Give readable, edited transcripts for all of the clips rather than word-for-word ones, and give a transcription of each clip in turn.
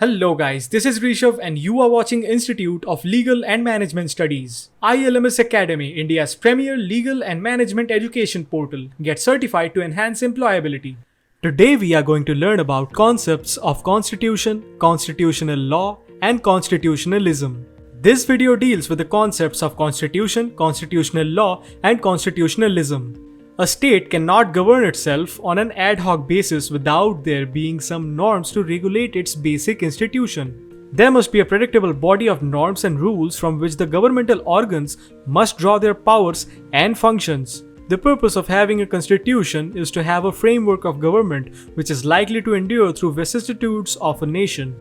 Hello guys, this is Rishabh and you are watching Institute of Legal and Management Studies. ILMS Academy, India's premier legal and management education portal, gets certified to enhance employability. Today we are going to learn about concepts of constitution, constitutional law, and constitutionalism. This video deals with the concepts of constitution, constitutional law, and constitutionalism. A state cannot govern itself on an ad hoc basis without there being some norms to regulate its basic institution. There must be a predictable body of norms and rules from which the governmental organs must draw their powers and functions. The purpose of having a constitution is to have a framework of government which is likely to endure through vicissitudes of a nation.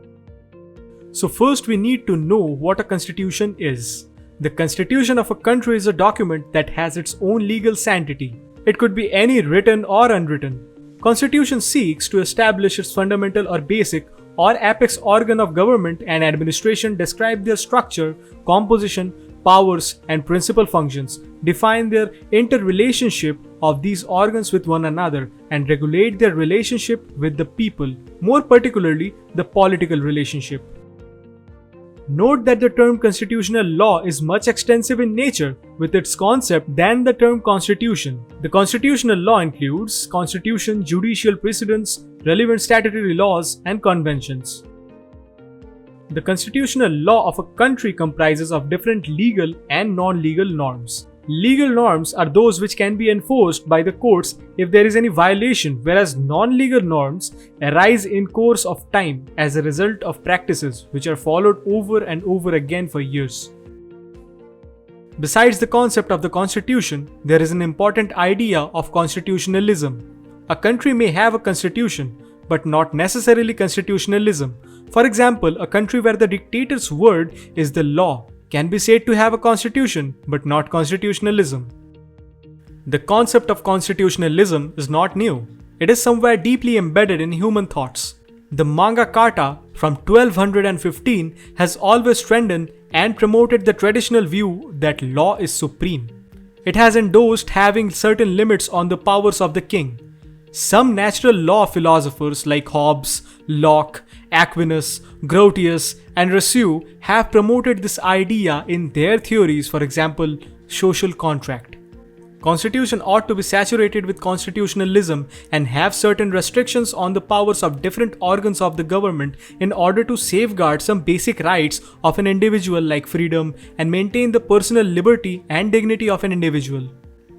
So first we need to know what a constitution is. The constitution of a country is a document that has its own legal sanctity. It could be any written or unwritten. Constitution seeks to establish its fundamental or basic or apex organ of government and administration, describe their structure, composition, powers, and principal functions, define their interrelationship of these organs with one another, and regulate their relationship with the people, more particularly the political relationship. Note that the term constitutional law is much extensive in nature with its concept than the term constitution. The constitutional law includes constitution, judicial precedents, relevant statutory laws, and conventions. The constitutional law of a country comprises of different legal and non-legal norms. Legal norms are those which can be enforced by the courts if there is any violation, whereas non-legal norms arise in course of time as a result of practices which are followed over and over again for years. Besides the concept of the constitution, there is an important idea of constitutionalism. A country may have a constitution, but not necessarily constitutionalism. For example, a country where the dictator's word is the law can be said to have a constitution, but not constitutionalism. The concept of constitutionalism is not new. It is somewhere deeply embedded in human thoughts. The Magna Carta from 1215 has always strengthened and promoted the traditional view that law is supreme. It has endorsed having certain limits on the powers of the king. Some natural law philosophers like Hobbes, Locke, Aquinas, Grotius, and Rousseau have promoted this idea in their theories, for example, social contract. Constitution ought to be saturated with constitutionalism and have certain restrictions on the powers of different organs of the government in order to safeguard some basic rights of an individual like freedom and maintain the personal liberty and dignity of an individual.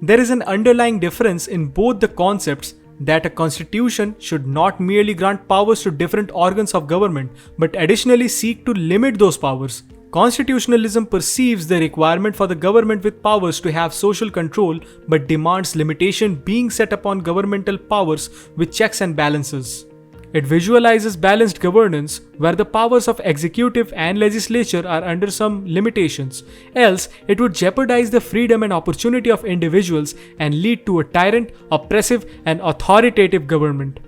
There is an underlying difference in both the concepts that a constitution should not merely grant powers to different organs of government, but additionally seek to limit those powers. Constitutionalism perceives the requirement for the government with powers to have social control, but demands limitation being set upon governmental powers with checks and balances. It visualizes balanced governance where the powers of executive and legislature are under some limitations, else it would jeopardize the freedom and opportunity of individuals and lead to a tyrant, oppressive, and authoritative government.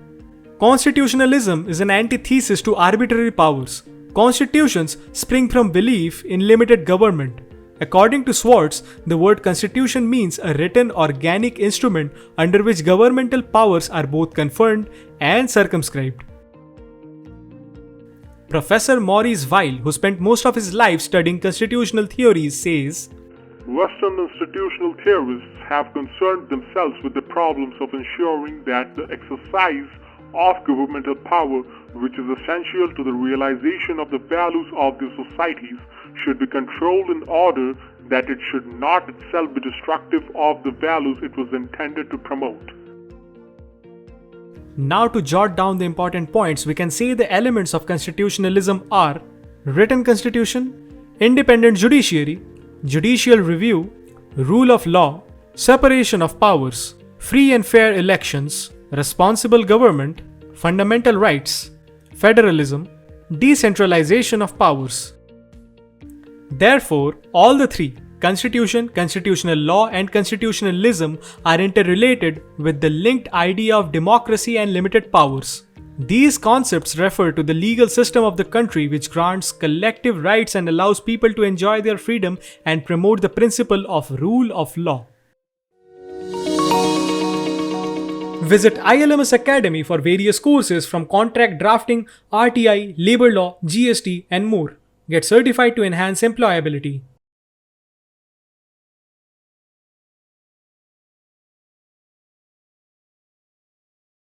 Constitutionalism is an antithesis to arbitrary powers. Constitutions spring from belief in limited government. According to Swartz, the word constitution means a written organic instrument under which governmental powers are both conferred and circumscribed. Professor Maurice Weil, who spent most of his life studying constitutional theories, says, Western institutional theorists have concerned themselves with the problems of ensuring that the exercise of governmental power, which is essential to the realization of the values of their societies, should be controlled in order that it should not itself be destructive of the values it was intended to promote. Now to jot down the important points, we can say the elements of constitutionalism are written constitution, independent judiciary, judicial review, rule of law, separation of powers, free and fair elections, responsible government, fundamental rights, federalism, decentralization of powers. Therefore, all the three, constitution, constitutional law, and constitutionalism, are interrelated with the linked idea of democracy and limited powers. These concepts refer to the legal system of the country which grants collective rights and allows people to enjoy their freedom and promote the principle of rule of law. Visit ILMS Academy for various courses from contract drafting, RTI, labor law, GST, and more. Get certified to enhance employability.